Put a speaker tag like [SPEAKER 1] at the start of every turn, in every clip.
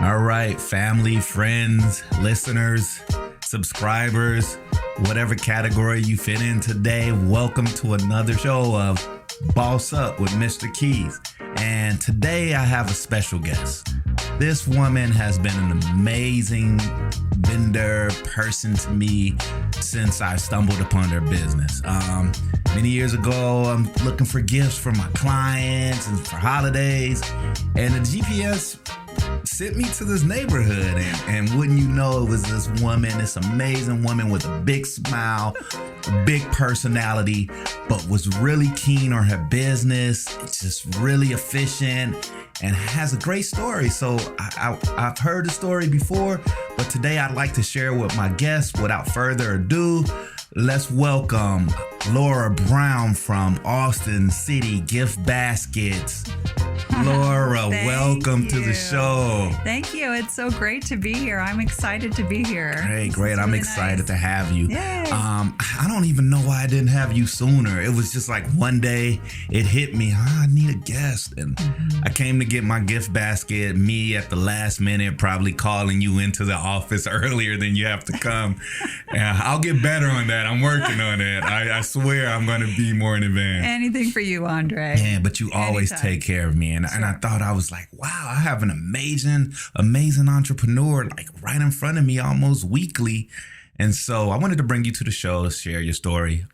[SPEAKER 1] All right, family, friends, listeners, subscribers, whatever category you fit in today, welcome to another show of Boss Up with Mr. Keys. And today I have a special guest. This woman has been an amazing vendor person to me since I stumbled upon her business. Many years ago, I'm looking for gifts for my clients and for holidays, and the GPS sent me to this neighborhood, and wouldn't you know, it was this woman, this amazing woman with a big smile, a big personality, but was really keen on her business. It's just really efficient and has a great story. So I've heard the story before, but today I'd like to share with my guests. Without further ado, let's welcome Laura Brown from Austin City Gift Baskets. Laura, welcome to the show.
[SPEAKER 2] Thank you. It's so great to be here. I'm excited to be here.
[SPEAKER 1] Great. I'm excited to have you.
[SPEAKER 2] Yay.
[SPEAKER 1] I don't even know why I didn't have you sooner. It was just like one day it hit me. I need a guest. And I came to get my gift basket. Me at the last minute, probably calling you into the office earlier than you have to come. I'll get better on that. I'm working on it. I swear I'm going to be more in advance.
[SPEAKER 2] Anything for you, Andre.
[SPEAKER 1] Yeah, but you always take care of me. And I thought, I was like, wow, I have an amazing entrepreneur like right in front of me almost weekly. And so I wanted to bring you to the show to share your story.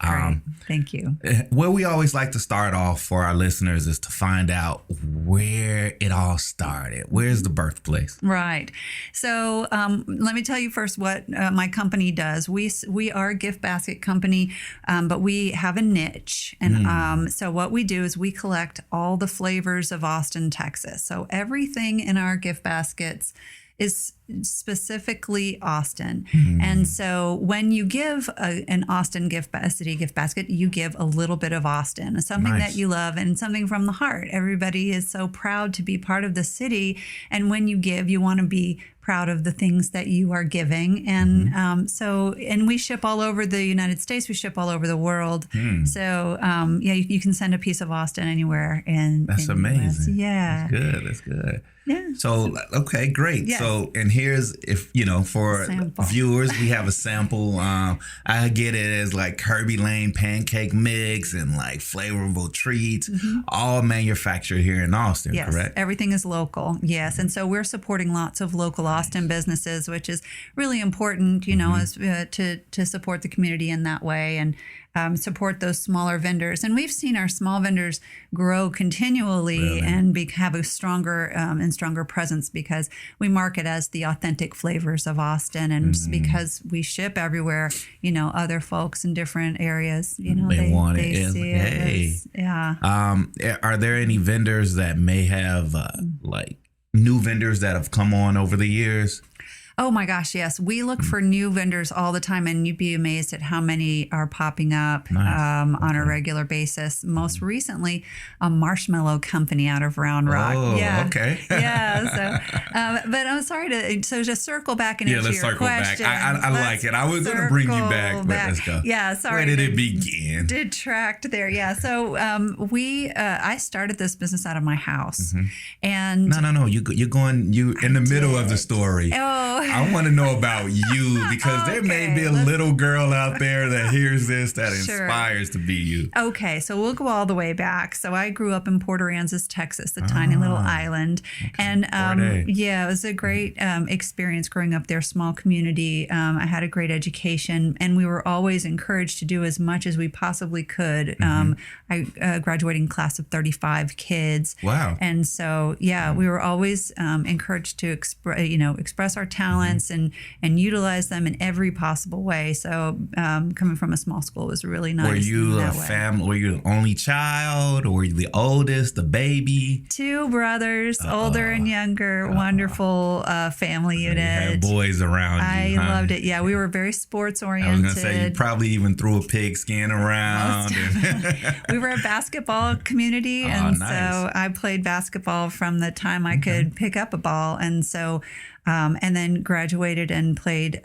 [SPEAKER 2] Thank you.
[SPEAKER 1] Where we always like to start off for our listeners is to find out where it all started. Where's the birthplace?
[SPEAKER 2] Right. So let me tell you first what my company does. We are a gift basket company, but we have a niche. And so what we do is we collect all the flavors of Austin, Texas. So everything in our gift baskets is specifically Austin. And so when you give an Austin city gift basket, you give a little bit of Austin, something that you love and something from the heart. Everybody is so proud to be part of the city. And when you give, you want to be proud of the things that you are giving. And and we ship all over the United States. We ship all over the world. So you can send a piece of Austin anywhere.
[SPEAKER 1] That's amazing.
[SPEAKER 2] Yeah.
[SPEAKER 1] That's good.
[SPEAKER 2] Yeah.
[SPEAKER 1] So, okay, great. Yes. So, and here's, for viewers, we have a sample. I get it as like Kirby Lane pancake mix and like flavorful treats, all manufactured here in Austin, correct?
[SPEAKER 2] Everything is local. Yes. And so we're supporting lots of local Austin businesses, which is really important, as to support the community in that way and support those smaller vendors. And we've seen our small vendors grow continually and have a stronger and stronger presence because we market as the authentic flavors of Austin. And just because we ship everywhere, other folks in different areas,
[SPEAKER 1] they want it.
[SPEAKER 2] They see it.
[SPEAKER 1] Are there any vendors that may have like new vendors that have come on over the years?
[SPEAKER 2] Oh my gosh, yes. We look for new vendors all the time, and you'd be amazed at how many are popping up on a regular basis. Most recently, a marshmallow company out of Round Rock.
[SPEAKER 1] Oh, okay.
[SPEAKER 2] But I'm sorry to just circle back and answer your question.
[SPEAKER 1] I like it. I was going to bring you back, but let's go.
[SPEAKER 2] Yeah, sorry.
[SPEAKER 1] Where did it begin?
[SPEAKER 2] Detract there. Yeah. So I started this business out of my house, and
[SPEAKER 1] no. You in the middle of the story.
[SPEAKER 2] Oh.
[SPEAKER 1] I want to know about you because there may be a little girl out there that hears this that inspires to be you.
[SPEAKER 2] Okay, so we'll go all the way back. So I grew up in Port Aransas, Texas, a tiny little island. Okay. And it was a great experience growing up there, small community. I had a great education, and we were always encouraged to do as much as we possibly could. I graduating class of 35 kids.
[SPEAKER 1] Wow.
[SPEAKER 2] And so, we were always encouraged to express our talents and utilize them in every possible way. So coming from a small school was really nice.
[SPEAKER 1] Were you a family? Were you the only child, or were you the oldest, the baby?
[SPEAKER 2] Two brothers, older and younger. Wonderful family unit. You
[SPEAKER 1] had boys around you.
[SPEAKER 2] I loved it. Yeah, we were very sports oriented.
[SPEAKER 1] I was going to say you probably even threw a pigskin around.
[SPEAKER 2] We were a basketball community, so I played basketball from the time I could pick up a ball, and so and then graduated and played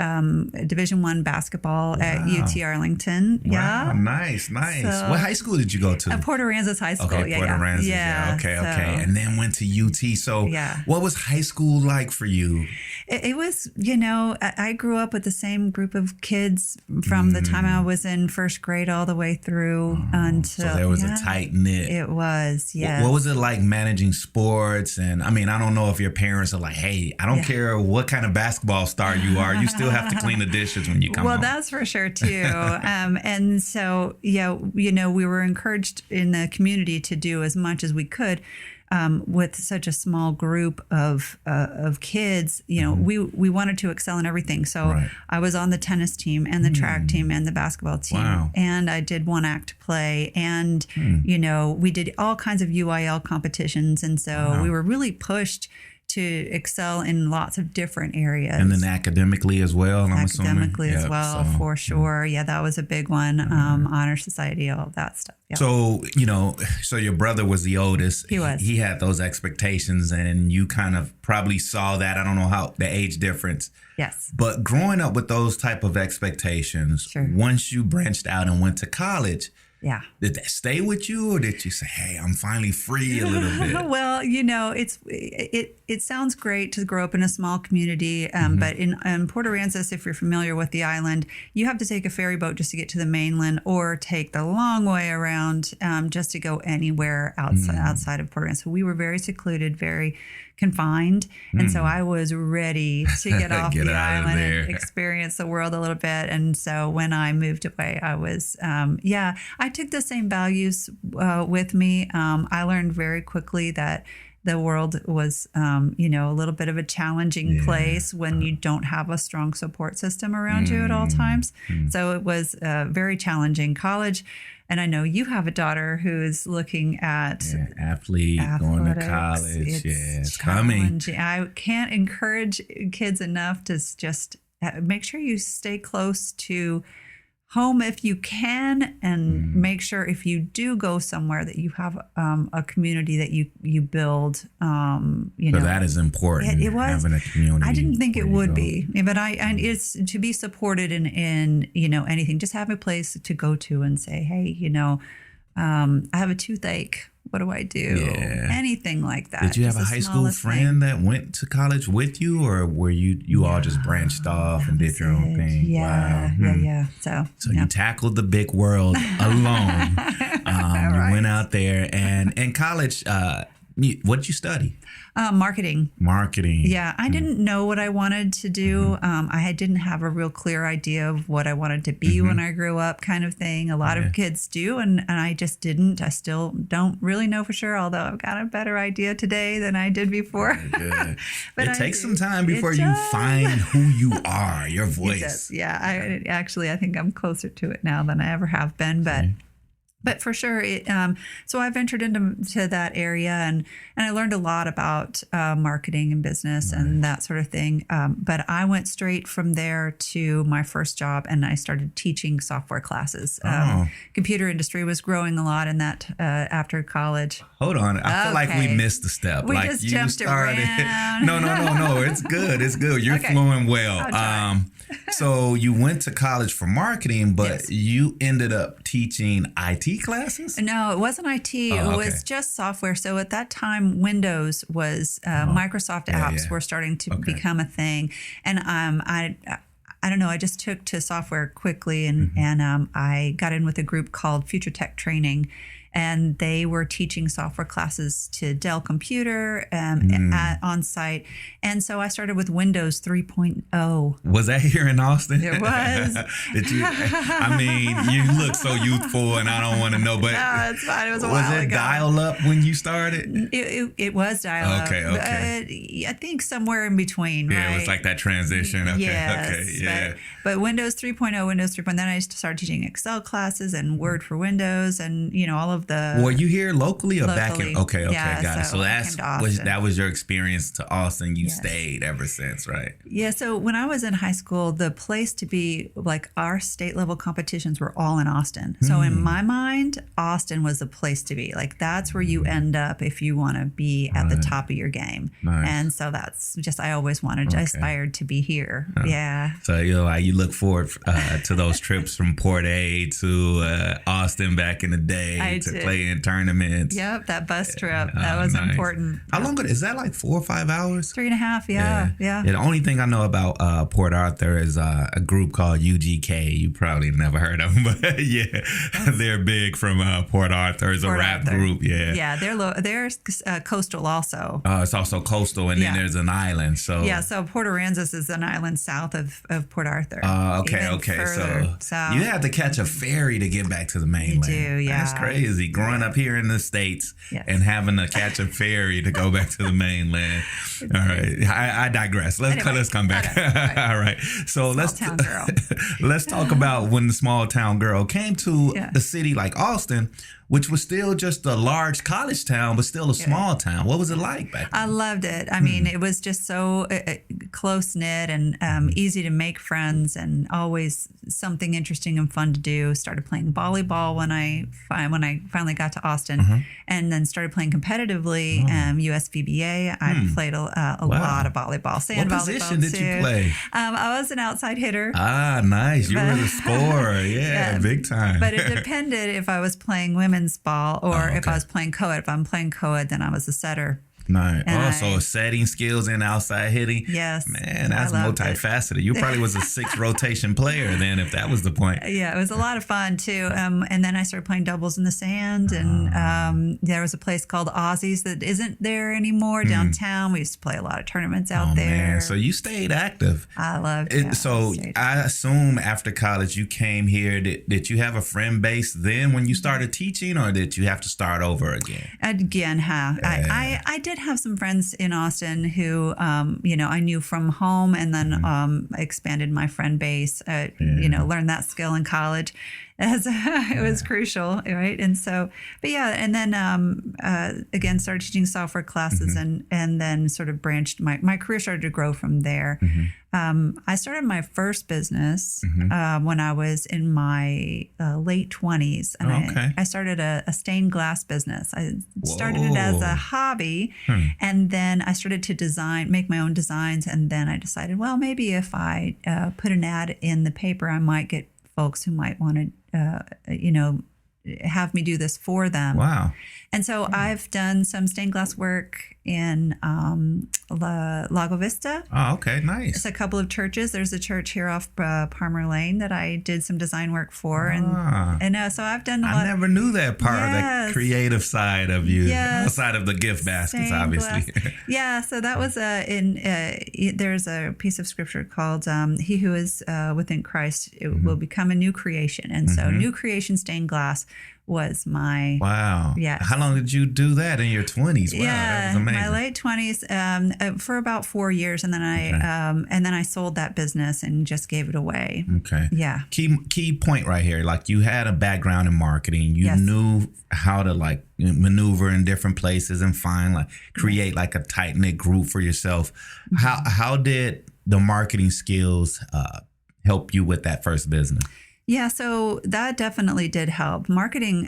[SPEAKER 2] Division I basketball at UT Arlington.
[SPEAKER 1] Wow, nice. So, what high school did you go to?
[SPEAKER 2] Port Aransas High School.
[SPEAKER 1] Okay, Port Aransas. Yeah. Okay. And then went to UT. So, what was high school like for you?
[SPEAKER 2] It was, I grew up with the same group of kids from the time I was in first grade all the way through until.
[SPEAKER 1] So there was a tight knit.
[SPEAKER 2] It was, yes.
[SPEAKER 1] What was it like managing sports? And I mean, I don't know if your parents are like, hey, I don't care what kind of basketball star you are, you still have to clean the dishes when you come home.
[SPEAKER 2] Well, that's for sure too. And so, we were encouraged in the community to do as much as we could. With such a small group of kids, we wanted to excel in everything. So I was on the tennis team and the track team and the basketball team, and I did one act play, and we did all kinds of UIL competitions, and so we were really pushed to excel in lots of different areas.
[SPEAKER 1] And then academically as well,
[SPEAKER 2] Academically as well, for sure. Yeah, that was a big one. Honor Society, all of that stuff. Yeah.
[SPEAKER 1] So, so your brother was the oldest.
[SPEAKER 2] He was.
[SPEAKER 1] He had those expectations, and you kind of probably saw that. I don't know how the age difference.
[SPEAKER 2] Yes.
[SPEAKER 1] But growing up with those type of expectations, once you branched out and went to college, did that stay with you, or did you say, hey, I'm finally free a little bit?
[SPEAKER 2] Well, it sounds great to grow up in a small community, but in Port Aransas, if you're familiar with the island, you have to take a ferry boat just to get to the mainland, or take the long way around just to go anywhere outside of Port Aransas. So we were very secluded, very confined, and so I was ready to get off the island and experience the world a little bit. And so when I moved away, I was I took the same values with me. I learned very quickly that the world was a little bit of a challenging place when you don't have a strong support system around you at all times. So it was very challenging. College. And I know you have a daughter who's looking at
[SPEAKER 1] athlete, going to college. It's coming.
[SPEAKER 2] I can't encourage kids enough to just make sure you stay close to home if you can, and make sure if you do go somewhere that you have a community that you build. So
[SPEAKER 1] that is important.
[SPEAKER 2] It was
[SPEAKER 1] having a community.
[SPEAKER 2] I didn't think it would be, but it's to be supported in anything. Just have a place to go to and say, hey, I have a toothache. What do I do? Yeah. Anything like that.
[SPEAKER 1] Did you have a high school friend that went to college with you, or were you all just branched off and did your own thing?
[SPEAKER 2] Yeah, yeah. So
[SPEAKER 1] you tackled the big world alone. You went out there, and in college, what did you study?
[SPEAKER 2] Marketing.
[SPEAKER 1] Yeah,
[SPEAKER 2] I didn't know what I wanted to do. I didn't have a real clear idea of what I wanted to be when I grew up, kind of thing. A lot of kids do, and I just didn't. I still don't really know for sure, although I've got a better idea today than I did before.
[SPEAKER 1] Good. But it takes some time before you find who you are, your voice.
[SPEAKER 2] It does. Yeah, I think I'm closer to it now than I ever have been, But for sure, so I ventured into that area, and I learned a lot about marketing and business and that sort of thing. But I went straight from there to my first job, and I started teaching software classes. Computer industry was growing a lot in that after college.
[SPEAKER 1] Hold on, I feel like we missed a step.
[SPEAKER 2] We just jumped around.
[SPEAKER 1] No, it's good. You're flowing well. So you went to college for marketing, but you ended up teaching IT classes?
[SPEAKER 2] No, it wasn't IT. It was just software. So at that time, Windows was Microsoft apps were starting to become a thing, and I don't know. I just took to software quickly, and I got in with a group called Future Tech Training. And they were teaching software classes to Dell Computer on site. And so I started with Windows 3.0.
[SPEAKER 1] Was that here in Austin?
[SPEAKER 2] It was.
[SPEAKER 1] Did you? I mean, you look so youthful, and I don't want to know, but
[SPEAKER 2] no, it's fine. It was a while ago.
[SPEAKER 1] Was it dial-up when you started?
[SPEAKER 2] It was dial-up.
[SPEAKER 1] Okay.
[SPEAKER 2] I think somewhere in between, right?
[SPEAKER 1] Yeah, it was like that transition. Okay,
[SPEAKER 2] yes,
[SPEAKER 1] yeah.
[SPEAKER 2] But Windows 3.0, then I started teaching Excel classes and Word for Windows, and all of the.
[SPEAKER 1] Were you here locally or back in?
[SPEAKER 2] Locally.
[SPEAKER 1] Okay,
[SPEAKER 2] Yeah,
[SPEAKER 1] got it. So
[SPEAKER 2] I
[SPEAKER 1] that's
[SPEAKER 2] came to Austin.
[SPEAKER 1] that was your experience to Austin. You stayed ever since, right?
[SPEAKER 2] Yeah. So when I was in high school, the place to be, like our state level competitions were all in Austin. So in my mind, Austin was the place to be. Like that's where you end up if you want to be at the top of your game.
[SPEAKER 1] Nice.
[SPEAKER 2] And so that's just, I always wanted, I aspired to be here. Yeah.
[SPEAKER 1] So you look forward to those trips from Port A to Austin back in the day to play in tournaments.
[SPEAKER 2] Yep, that bus trip that was important.
[SPEAKER 1] How long is that? Like 4 or 5 hours?
[SPEAKER 2] 3.5. Yeah.
[SPEAKER 1] The only thing I know about Port Arthur is a group called UGK. You probably never heard of them, but yeah, they're big from Port Arthur. It's a rap group.
[SPEAKER 2] Yeah, they're coastal also.
[SPEAKER 1] It's also coastal, and then there's an island. So
[SPEAKER 2] so Port Aransas is an island south of Port Arthur.
[SPEAKER 1] Okay. So you have to catch a ferry to get back to the mainland.
[SPEAKER 2] You do, yeah.
[SPEAKER 1] That's crazy. Growing up here in the States and having to catch a ferry to go back to the mainland. All right, I digress. Let's come back. All right, so let's talk about when the small town girl came to a city like Austin, which was still just a large college town, but still a small town. What was it like back then?
[SPEAKER 2] I loved it. I mean, it was just so close-knit and easy to make friends and always something interesting and fun to do. Started playing volleyball when I finally got to Austin and then started playing competitively. USVBA, I played a lot of volleyball. Sand
[SPEAKER 1] what
[SPEAKER 2] volleyball
[SPEAKER 1] position did
[SPEAKER 2] too.
[SPEAKER 1] you play?
[SPEAKER 2] I was an outside hitter.
[SPEAKER 1] Ah, nice. You were the scorer. Yeah, big time.
[SPEAKER 2] But it depended if I was playing women's ball or if I was playing co-ed. If I'm playing co-ed, then I was a setter.
[SPEAKER 1] Nice. So setting skills and outside hitting.
[SPEAKER 2] Yes.
[SPEAKER 1] Man, that's multifaceted. You probably was a 6 rotation player then, if that was the point.
[SPEAKER 2] Yeah, it was a lot of fun too. And then I started playing doubles in the sand. And there was a place called Aussies that isn't there anymore downtown. We used to play a lot of tournaments out there. Man.
[SPEAKER 1] So you stayed active.
[SPEAKER 2] I loved it.
[SPEAKER 1] So I assume after college you came here. Did you have a friend base then when you started teaching, or did you have to start over again?
[SPEAKER 2] Again, I did have some friends in Austin who, I knew from home, and then expanded my friend base. Learned that skill in college. It was crucial, right? And so, and then again started teaching software classes, and then sort of branched. My career started to grow from there. I started my first business when I was in my late 20s, and I started a stained glass business. I started it as a hobby, and then I started to make my own designs, and then I decided, well, maybe if I put an ad in the paper, I might get folks who might want to, have me do this for them.
[SPEAKER 1] Wow.
[SPEAKER 2] And so I've done some stained glass work in Lago Vista.
[SPEAKER 1] Oh, okay. Nice.
[SPEAKER 2] It's a couple of churches. There's a church here off Palmer Lane that I did some design work for. And so I've done a lot.
[SPEAKER 1] I never knew that part of the creative side of you, outside of the gift baskets,
[SPEAKER 2] stained
[SPEAKER 1] obviously.
[SPEAKER 2] So that was there's a piece of scripture called he who is within Christ will become a new creation. And so new creation stained glass was my
[SPEAKER 1] How long did you do that in your 20s? Wow, that was amazing.
[SPEAKER 2] My late 20s for about 4 years, and then I sold that business and just gave it away.
[SPEAKER 1] Okay.
[SPEAKER 2] Yeah.
[SPEAKER 1] Key point right here. Like, you had a background in marketing. You knew how to maneuver in different places and create like a tight knit group for yourself. How did the marketing skills help you with that first business?
[SPEAKER 2] Yeah, so that definitely did help. Marketing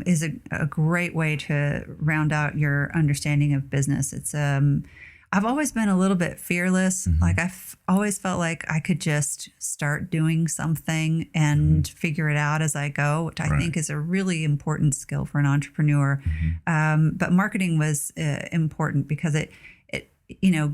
[SPEAKER 2] is a great way to round out your understanding of business. It's I've always been a little bit fearless. Like I've always felt like I could just start doing something and figure it out as I go, which I think is a really important skill for an entrepreneur. But marketing was important because it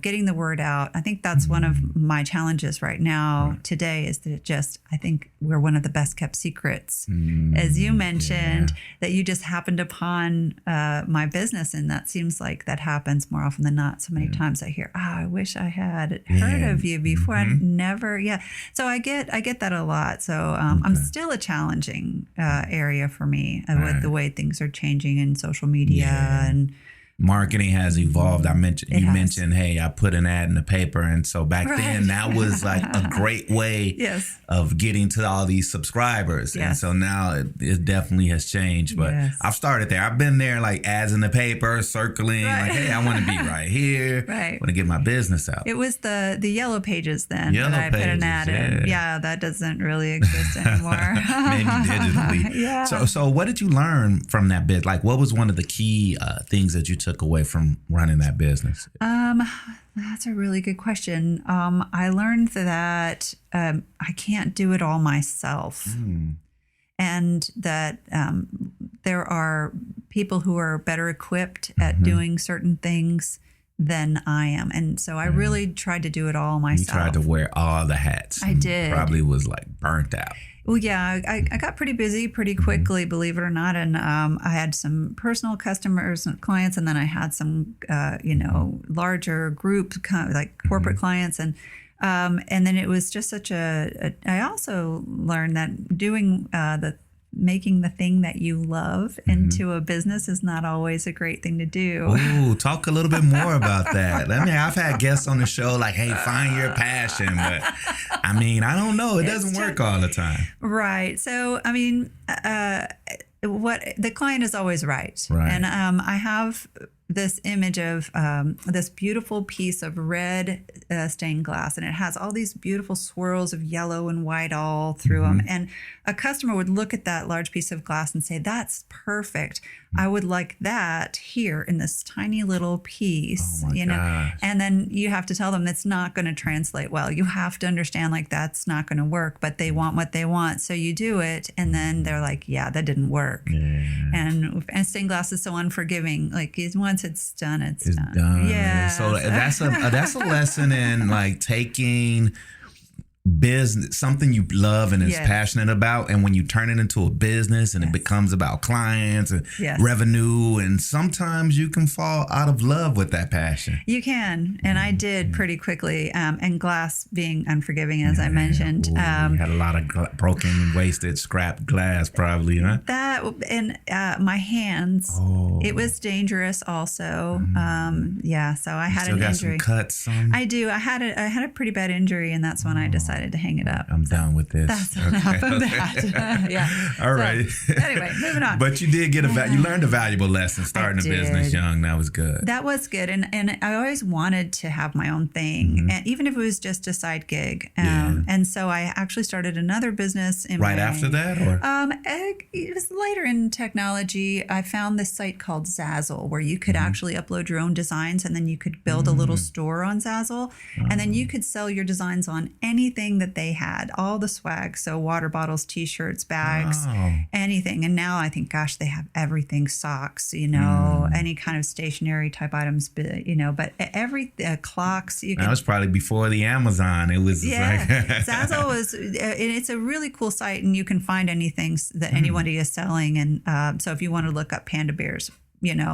[SPEAKER 2] getting the word out. I think that's one of my challenges right now today is that I think we're one of the best kept secrets, as you mentioned, that you just happened upon my business. And that seems like that happens more often than not. So many times I hear, I wish I had heard of you before. I never. So I get that a lot. So I'm still a challenging area for me with the way things are changing in social media and
[SPEAKER 1] marketing has evolved. You mentioned, hey, I put an ad in the paper. And so back then that was like a great way of getting to all these subscribers. And so now it definitely has changed. But I've started there. I've been there like ads in the paper, circling like, hey, I want to be right here. I want to get my business out.
[SPEAKER 2] It was the Yellow Pages then that I put an ad in. Yeah, that doesn't really exist anymore.
[SPEAKER 1] Maybe digitally. So what did you learn from that bit? Like, what was one of the key things that you took away from running that business?
[SPEAKER 2] That's a really good question. I learned that I can't do it all myself, and that there are people who are better equipped at doing certain things than I am. And so I really tried to do it all myself.
[SPEAKER 1] You tried to wear all the hats.
[SPEAKER 2] I did.
[SPEAKER 1] Probably was like burnt out.
[SPEAKER 2] Well, yeah, I got pretty busy pretty quickly, believe it or not. And I had some personal customers and clients, and then I had some, larger group, like corporate clients. And then it was just such I also learned that doing making the thing that you love into a business is not always a great thing to do.
[SPEAKER 1] Ooh, talk a little bit more about that. I mean, I've had guests on the show like, hey, find your passion. But I mean, I don't know. It doesn't work all the time.
[SPEAKER 2] Right. So, I mean, what the client is always right. And I have this image of this beautiful piece of red stained glass, and it has all these beautiful swirls of yellow and white all through them. And a customer would look at that large piece of glass and say, that's perfect. I would like that here in this tiny little piece,
[SPEAKER 1] gosh.
[SPEAKER 2] And then you have to tell them that's not going to translate well. You have to understand like that's not going to work, but they want what they want. So you do it. And then they're like, yeah, that didn't work. And stained glass is so unforgiving. Like once it's done, it's done. Yeah.
[SPEAKER 1] So that's a lesson in like taking business, something you love and is passionate about, and when you turn it into a business and it becomes about clients and revenue, and sometimes you can fall out of love with that passion.
[SPEAKER 2] You can, and I did pretty quickly. And glass being unforgiving, as I mentioned,
[SPEAKER 1] you had a lot of broken, wasted, scrapped glass, probably, huh?
[SPEAKER 2] That and my hands. It was dangerous, also. So I had an injury.
[SPEAKER 1] Some cuts.
[SPEAKER 2] I do. I had a pretty bad injury, and that's when I decided to hang it up.
[SPEAKER 1] I'm done with this.
[SPEAKER 2] That's enough of that.
[SPEAKER 1] All right.
[SPEAKER 2] Anyway, moving on.
[SPEAKER 1] But you did get you learned a valuable lesson starting a business young. That was good.
[SPEAKER 2] That was good. And I always wanted to have my own thing, and even if it was just a side gig. And so I actually started another business
[SPEAKER 1] after that, or
[SPEAKER 2] it was later in technology. I found this site called Zazzle, where you could actually upload your own designs, and then you could build a little store on Zazzle, and then you could sell your designs on anything that they had, all the swag. So water bottles, t-shirts, bags, anything. And now I think, gosh, they have everything, socks, any kind of stationary type items, but every clocks.
[SPEAKER 1] That was probably before the Amazon. It was
[SPEAKER 2] Zazzle was, and it's a really cool site, and you can find anything that anybody is selling. And so if you want to look up panda bears,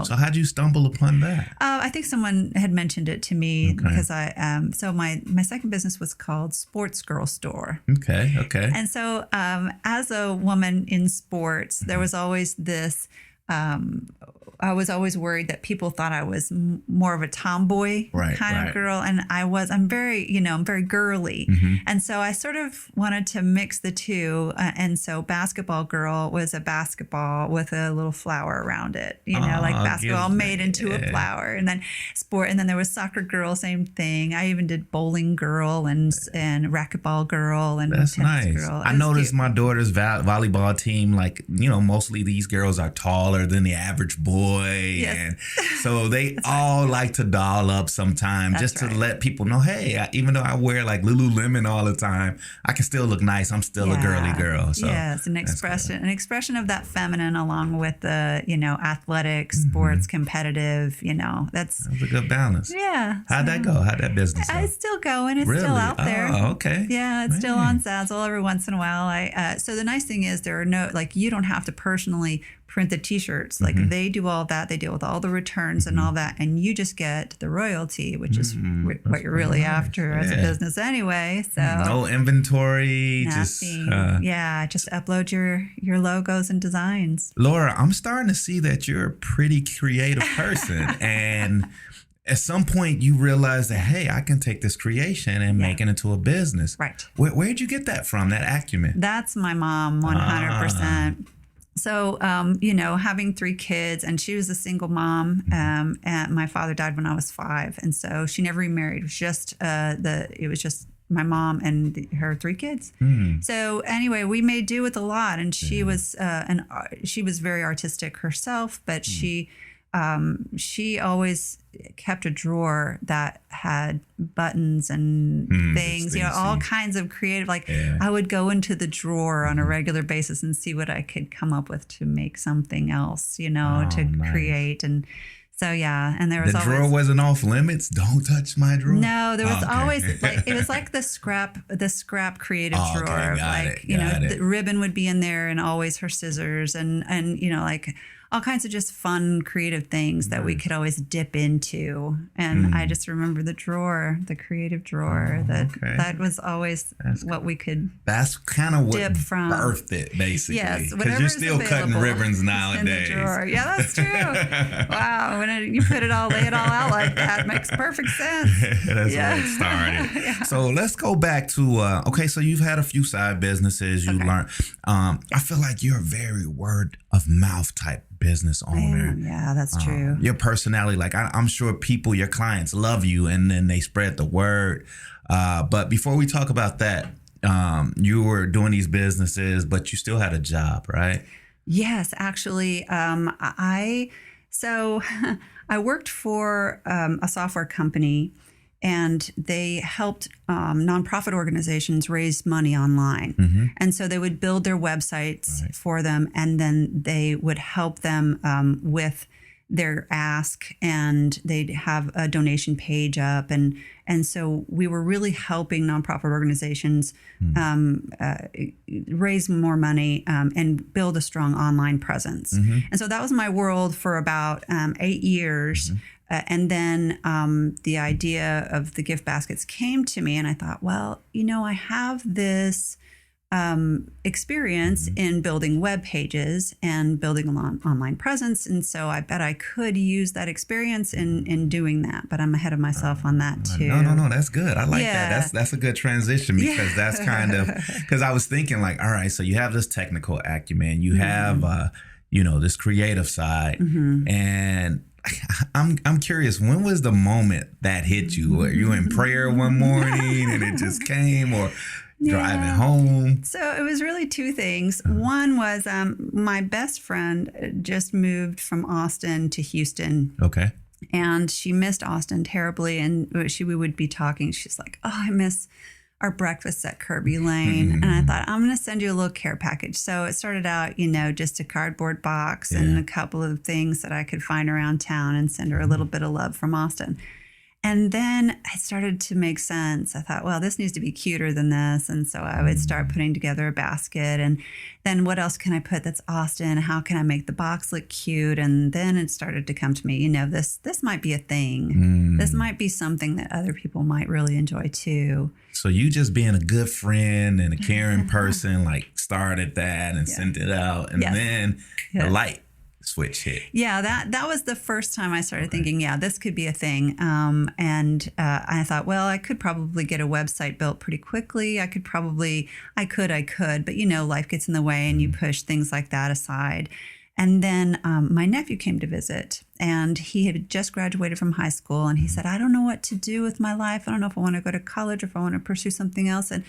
[SPEAKER 2] So
[SPEAKER 1] how'd you stumble upon that?
[SPEAKER 2] I think someone had mentioned it to me because so my second business was called Sports Girl Store.
[SPEAKER 1] Okay.
[SPEAKER 2] And so as a woman in sports, there was always this, I was always worried that people thought I was more of a tomboy kind of girl. And I'm very, I'm very girly. And so I sort of wanted to mix the two. And so basketball girl was a basketball with a little flower around it, like basketball made into a flower. And then sport. And then there was soccer girl, same thing. I even did bowling girl and racquetball girl and
[SPEAKER 1] that's
[SPEAKER 2] tennis
[SPEAKER 1] nice.
[SPEAKER 2] girl.
[SPEAKER 1] I noticed my daughter's volleyball team, like, mostly these girls are taller than the average boy. And so they all like to doll up sometimes just to let people know, hey, even though I wear like Lululemon all the time, I can still look nice. I'm still a girly girl. So
[SPEAKER 2] an expression of that feminine, along with the, athletic, sports, competitive, that's
[SPEAKER 1] a good balance.
[SPEAKER 2] Yeah.
[SPEAKER 1] How'd that go? How'd that business go?
[SPEAKER 2] It's still going. It's still out there.
[SPEAKER 1] Oh, okay.
[SPEAKER 2] Yeah, it's still on Zazzle every once in a while. So the nice thing is there are you don't have to personally print the t-shirts. Like they do all that. They deal with all the returns and all that. And you just get the royalty, which is what you're really after as a business anyway. So
[SPEAKER 1] no inventory,
[SPEAKER 2] nothing. Just upload your logos and designs.
[SPEAKER 1] Laura, I'm starting to see that you're a pretty creative person. And at some point you realize that, hey, I can take this creation and make it into a business.
[SPEAKER 2] Right.
[SPEAKER 1] Where'd you get that from, that acumen?
[SPEAKER 2] That's my mom, 100%. So, having 3 kids, and she was a single mom, and my father died when I was 5. And so she never remarried. It was just my mom and her 3 kids. So anyway, we made do with a lot, and she was she was very artistic herself, but she always kept a drawer that had buttons and things, all kinds of creative, I would go into the drawer on a regular basis and see what I could come up with to make something else, to create. And so, and there was
[SPEAKER 1] the
[SPEAKER 2] always...
[SPEAKER 1] drawer wasn't off limits. Don't touch my drawer.
[SPEAKER 2] No, there was always it was like the scrap creative drawer.
[SPEAKER 1] Got it.
[SPEAKER 2] The ribbon would be in there, and always her scissors, and all kinds of just fun, creative things that we could always dip into. And I just remember the creative drawer, that was always what we could
[SPEAKER 1] That's kind of what
[SPEAKER 2] dip from.
[SPEAKER 1] Birthed it, basically.
[SPEAKER 2] Yes,
[SPEAKER 1] because you're still cutting ribbons nowadays.
[SPEAKER 2] In the drawer. Yeah, that's true. Wow, when you lay it all out like that, it makes perfect sense.
[SPEAKER 1] That's where it started. So let's go back to, so you've had a few side businesses, you learned. I feel like you're a very word of mouth type business owner.
[SPEAKER 2] Yeah, that's true.
[SPEAKER 1] Your personality, I'm sure your clients love you, and then they spread the word. But before we talk about that, you were doing these businesses, but you still had a job, right?
[SPEAKER 2] Yes, actually, I worked for a software company, and they helped nonprofit organizations raise money online. And so they would build their websites for them, and then they would help them with their ask, and they'd have a donation page up. And so we were really helping nonprofit organizations raise more money and build a strong online presence. And so that was my world for about 8 years. And then the idea of the gift baskets came to me, and I thought, well, I have this experience in building web pages and building an online presence. And so I bet I could use that experience in doing that. But I'm ahead of myself on that too.
[SPEAKER 1] No, that's good. I like that. That's a good transition, because that's kind of, because I was thinking all right, so you have this technical acumen, you have, this creative side, and I'm curious, when was the moment that hit you? Were you in prayer one morning and it just came, or driving home?
[SPEAKER 2] So it was really 2 things. One was my best friend just moved from Austin to Houston.
[SPEAKER 1] Okay.
[SPEAKER 2] And she missed Austin terribly. And we would be talking. She's like, oh, I miss our breakfast at Kirby Lane. And I thought, I'm going to send you a little care package. So it started out, just a cardboard box and a couple of things that I could find around town, and send her a little bit of love from Austin. And then it started to make sense. I thought, well, this needs to be cuter than this. And so I would start putting together a basket. And then what else can I put that's Austin? How can I make the box look cute? And then it started to come to me, this might be a thing. This might be something that other people might really enjoy too.
[SPEAKER 1] So you just being a good friend and a caring person, started that and sent it out. And then the light switch hit.
[SPEAKER 2] Yeah, that was the first time I started thinking, this could be a thing. And I thought, well, I could probably get a website built pretty quickly. I could, but life gets in the way, and you push things like that aside. And then my nephew came to visit, and he had just graduated from high school, and he said, I don't know what to do with my life. I don't know if I want to go to college or if I want to pursue something else. And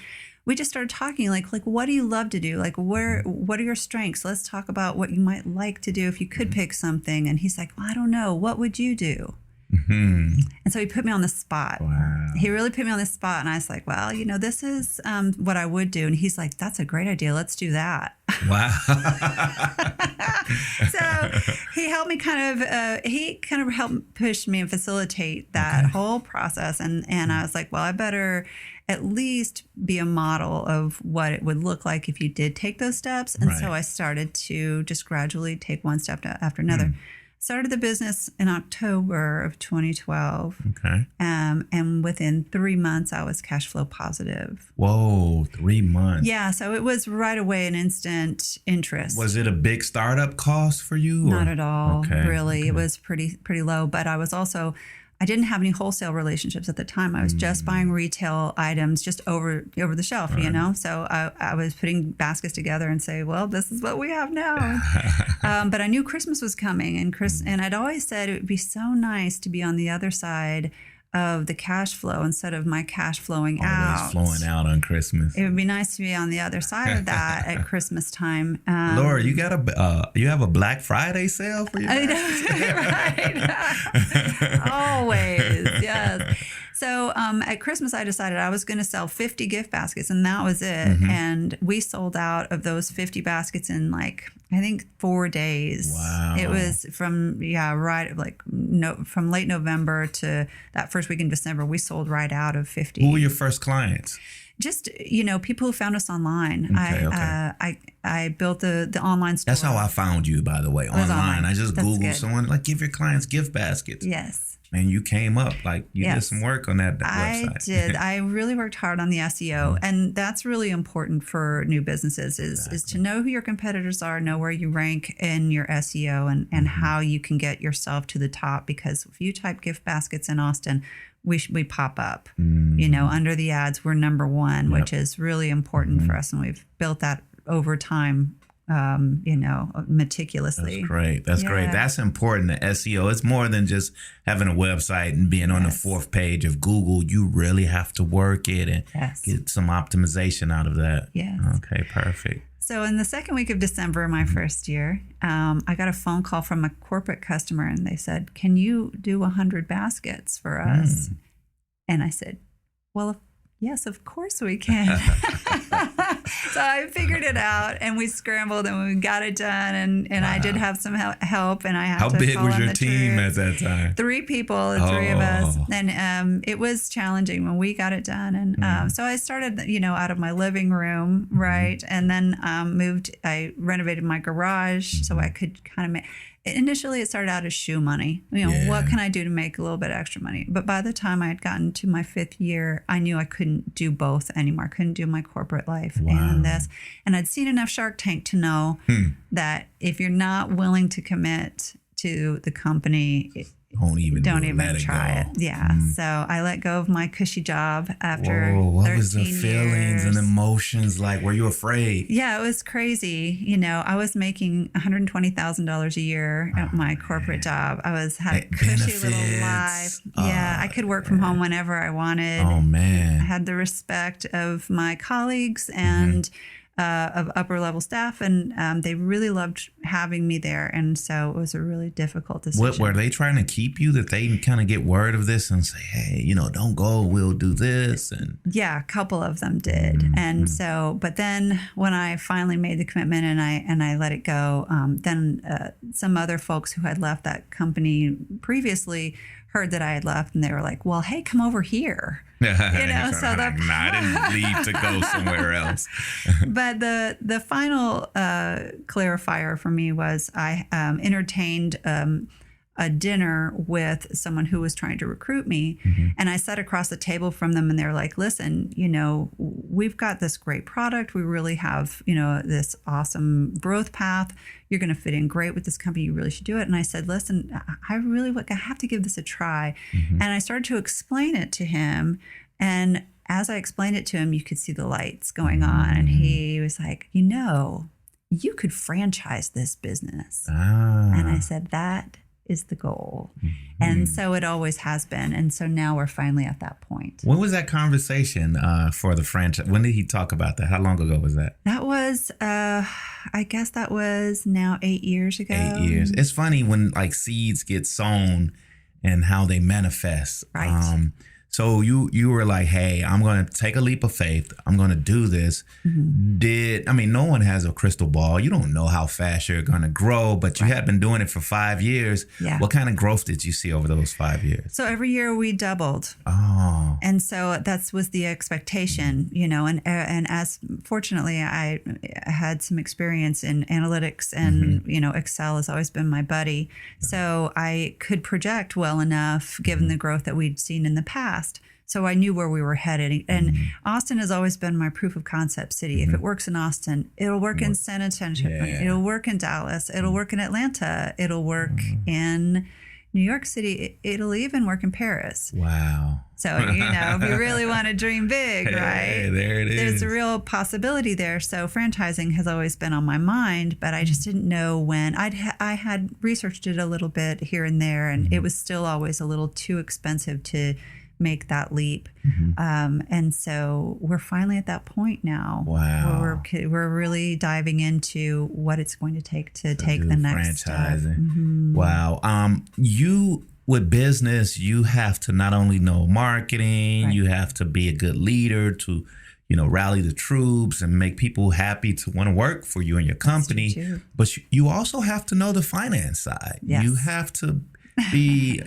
[SPEAKER 2] we just started talking, like, what do you love to do? What are your strengths? Let's talk about what you might like to do if you could pick something. And he's like, well, I don't know. What would you do? And so he put me on the spot.
[SPEAKER 1] Wow.
[SPEAKER 2] He really put me on the spot. And I was like, well, this is what I would do. And he's like, that's a great idea. Let's do that.
[SPEAKER 1] Wow.
[SPEAKER 2] So he helped me he helped push me and facilitate that whole process. And I was like, well, I better at least be a model of what it would look like if you did take those steps. And so I started to just gradually take one step after another. Started the business in October of 2012.
[SPEAKER 1] Okay.
[SPEAKER 2] And within 3 months, I was cash flow positive.
[SPEAKER 1] Whoa, 3 months.
[SPEAKER 2] Yeah. So it was right away an instant interest.
[SPEAKER 1] Was it a big startup cost for you?
[SPEAKER 2] Not at all.
[SPEAKER 1] Okay.
[SPEAKER 2] Really. It was pretty low. But I didn't have any wholesale relationships at the time. I was just buying retail items just over the shelf, you know? So I was putting baskets together and say, well, this is what we have now. But I knew Christmas was coming, and I'd always said it would be so nice to be on the other side of the cash flow instead of my cash flowing out.
[SPEAKER 1] Flowing out on Christmas.
[SPEAKER 2] It would be nice to be on the other side of that at Christmas time.
[SPEAKER 1] Laura, you have a Black Friday sale for your
[SPEAKER 2] right? Always, yes. So at Christmas, I decided I was going to sell 50 gift baskets, and that was it. And we sold out of those 50 baskets in I think 4 days.
[SPEAKER 1] Wow.
[SPEAKER 2] It was from late November to that first week in December. We sold right out of 50.
[SPEAKER 1] Who were your first clients?
[SPEAKER 2] Just, people who found us online.
[SPEAKER 1] Okay.
[SPEAKER 2] I built the online store.
[SPEAKER 1] That's how I found you, by the way, online. I just Googled someone, give your clients gift baskets.
[SPEAKER 2] Yes.
[SPEAKER 1] And you came up, you did some work on that website.
[SPEAKER 2] I did. I really worked hard on the SEO. And that's really important for new businesses is to know who your competitors are, know where you rank in your SEO and how you can get yourself to the top. Because if you type gift baskets in Austin, we pop up, under the ads, we're number one, which is really important for us. And we've built that over time, meticulously.
[SPEAKER 1] That's great. That's important. The SEO, it's more than just having a website and being on the 4th page of Google. You really have to work it and get some optimization out of that.
[SPEAKER 2] Yes.
[SPEAKER 1] Okay, perfect.
[SPEAKER 2] So in the second week of December, my first year, I got a phone call from a corporate customer, and they said, "Can you do 100 baskets for us?" And I said, "Well, yes, of course we can." So I figured it out, and we scrambled, and we got it done. And I did have some help, and I had
[SPEAKER 1] How
[SPEAKER 2] to
[SPEAKER 1] big
[SPEAKER 2] call
[SPEAKER 1] was
[SPEAKER 2] on
[SPEAKER 1] your
[SPEAKER 2] the
[SPEAKER 1] team
[SPEAKER 2] troops.
[SPEAKER 1] at that time?
[SPEAKER 2] 3 people, the 3 of us. And it was challenging when we got it done. And so I started, out of my living room, right? And then I renovated my garage so I could kind of make. Initially, it started out as shoe money. What can I do to make a little bit of extra money? But by the time I had gotten to my 5th year, I knew I couldn't do both anymore. I couldn't do my corporate life and this. And I'd seen enough Shark Tank to know that if you're not willing to commit to the company, don't even try it. Yeah. So I let go of my cushy job after 13
[SPEAKER 1] what was the feelings
[SPEAKER 2] years.
[SPEAKER 1] and emotions like? Were you afraid?
[SPEAKER 2] Yeah, it was crazy. I was making $120,000 a year at my corporate job. I had a cushy little life. I could work from home whenever I wanted.
[SPEAKER 1] Oh, man.
[SPEAKER 2] I had the respect of my colleagues and of upper level staff, and they really loved having me there. And so it was a really difficult decision.
[SPEAKER 1] What were they trying to keep you, that they kind of get word of this and say, hey, don't go, we'll do this? And
[SPEAKER 2] yeah, a couple of them did. And so, but then when I finally made the commitment and I let it go, then some other folks who had left that company previously heard that I had left, and they were like, well, hey, come over here. So
[SPEAKER 1] I didn't leave to go somewhere else.
[SPEAKER 2] But the final clarifier for me was I entertained a dinner with someone who was trying to recruit me. And I sat across the table from them, and they were like, listen, we've got this great product. We really have, this awesome growth path. You're going to fit in great with this company. You really should do it. And I said, listen, I have to give this a try. And I started to explain it to him. And as I explained it to him, you could see the lights going on. And he was like, you could franchise this business. And I said, that is the goal. And so it always has been. And so now we're finally at that point.
[SPEAKER 1] When was that conversation for the franchise? When did he talk about that? How long ago was that?
[SPEAKER 2] That was, I guess that was now 8 years ago.
[SPEAKER 1] 8 years. It's funny when seeds get sown and how they manifest.
[SPEAKER 2] Right.
[SPEAKER 1] So you were like, hey, I'm going to take a leap of faith. I'm going to do this. No one has a crystal ball. You don't know how fast you're going to grow, but you had been doing it for 5 years.
[SPEAKER 2] Yeah.
[SPEAKER 1] What kind of growth did you see over those 5 years?
[SPEAKER 2] So every year we doubled.
[SPEAKER 1] Oh.
[SPEAKER 2] And so that was the expectation, and as fortunately I had some experience in analytics and, Excel has always been my buddy. So I could project well enough given the growth that we'd seen in the past. So I knew where we were headed. And Austin has always been my proof of concept city. If it works in Austin, it'll work in San Antonio.
[SPEAKER 1] Yeah.
[SPEAKER 2] It'll work in Dallas. It'll work in Atlanta. It'll work in New York City. It'll even work in Paris.
[SPEAKER 1] Wow.
[SPEAKER 2] So, if you really want to dream big, right?
[SPEAKER 1] There it is.
[SPEAKER 2] There's a real possibility there. So franchising has always been on my mind, but I just didn't know when. I had researched it a little bit here and there, and it was still always a little too expensive to make that leap. And so we're finally at that point now.
[SPEAKER 1] Wow.
[SPEAKER 2] Where we're really diving into what it's going to take to take the next step.
[SPEAKER 1] Wow. You with business, you have to not only know marketing,
[SPEAKER 2] Right.
[SPEAKER 1] you have to be a good leader to, rally the troops and make people happy to want to work for you and your company. But you also have to know the finance side.
[SPEAKER 2] Yes.
[SPEAKER 1] You have to be,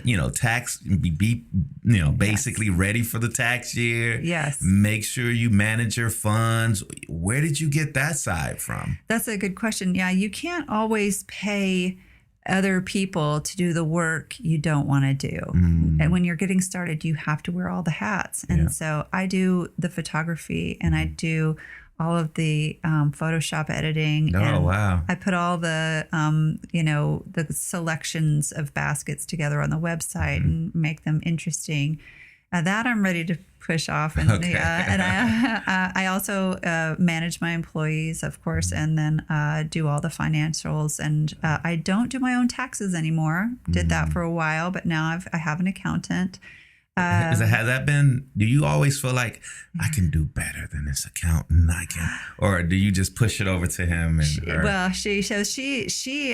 [SPEAKER 1] basically ready for the tax year.
[SPEAKER 2] Yes.
[SPEAKER 1] Make sure you manage your funds. Where did you get that side from?
[SPEAKER 2] That's a good question. Yeah, you can't always pay other people to do the work you don't want to do. And when you're getting started, you have to wear all the hats. And so I do the photography and I do all of the Photoshop editing.
[SPEAKER 1] Oh,
[SPEAKER 2] and
[SPEAKER 1] wow.
[SPEAKER 2] I put all the, the selections of baskets together on the website and make them interesting. That I'm ready to push off. And, and I also manage my employees, of course, and then do all the financials. And I don't do my own taxes anymore. Did that for a while, but now I have an accountant.
[SPEAKER 1] Has that been, do you always feel like I can do better than this accountant? Or do you just push it over to him?
[SPEAKER 2] Well, she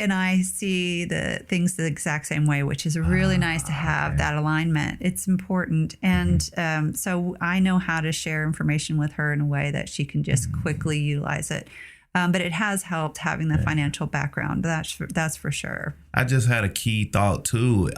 [SPEAKER 2] and I see the things the exact same way, which is really nice to have that alignment. It's important. And so I know how to share information with her in a way that she can just quickly utilize it. But it has helped having the financial background. That's for sure.
[SPEAKER 1] I just had a key thought too.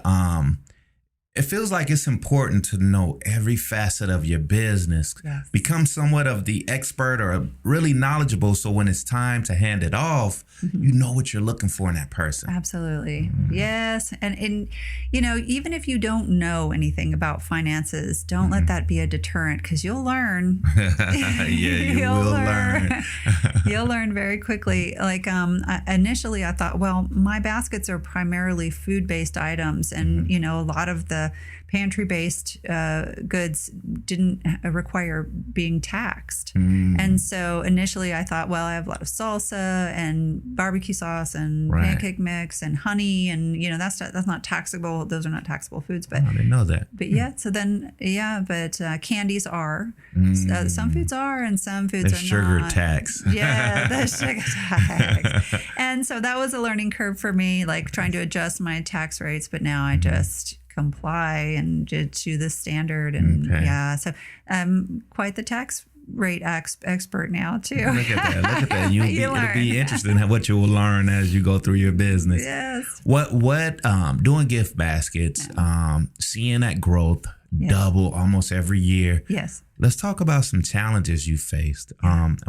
[SPEAKER 1] It feels like it's important to know every facet of your business, become somewhat of the expert or really knowledgeable. So when it's time to hand it off, you know what you're looking for in that person.
[SPEAKER 2] Absolutely. Yes. And even if you don't know anything about finances, don't let that be a deterrent because you'll learn.
[SPEAKER 1] You will learn.
[SPEAKER 2] You'll learn very quickly. Like initially I thought, well, my baskets are primarily food-based items and, a lot of the pantry-based goods didn't require being taxed. And so initially I thought, well, I have a lot of salsa and barbecue sauce and pancake mix and honey and, that's not taxable. Those are not taxable foods. But
[SPEAKER 1] I didn't know that.
[SPEAKER 2] But so then, but candies are. Some foods are and some foods
[SPEAKER 1] the
[SPEAKER 2] are
[SPEAKER 1] sugar
[SPEAKER 2] not.
[SPEAKER 1] tax.
[SPEAKER 2] Yeah, the sugar tax. And so that was a learning curve for me, like trying to adjust my tax rates. But now I just comply and do the standard. And so I'm quite the tax rate expert now too.
[SPEAKER 1] Look at that. It'll be interesting what you will learn as you go through your business.
[SPEAKER 2] Yes.
[SPEAKER 1] What doing gift baskets, seeing that growth double almost every year.
[SPEAKER 2] Yes.
[SPEAKER 1] Let's talk about some challenges you faced.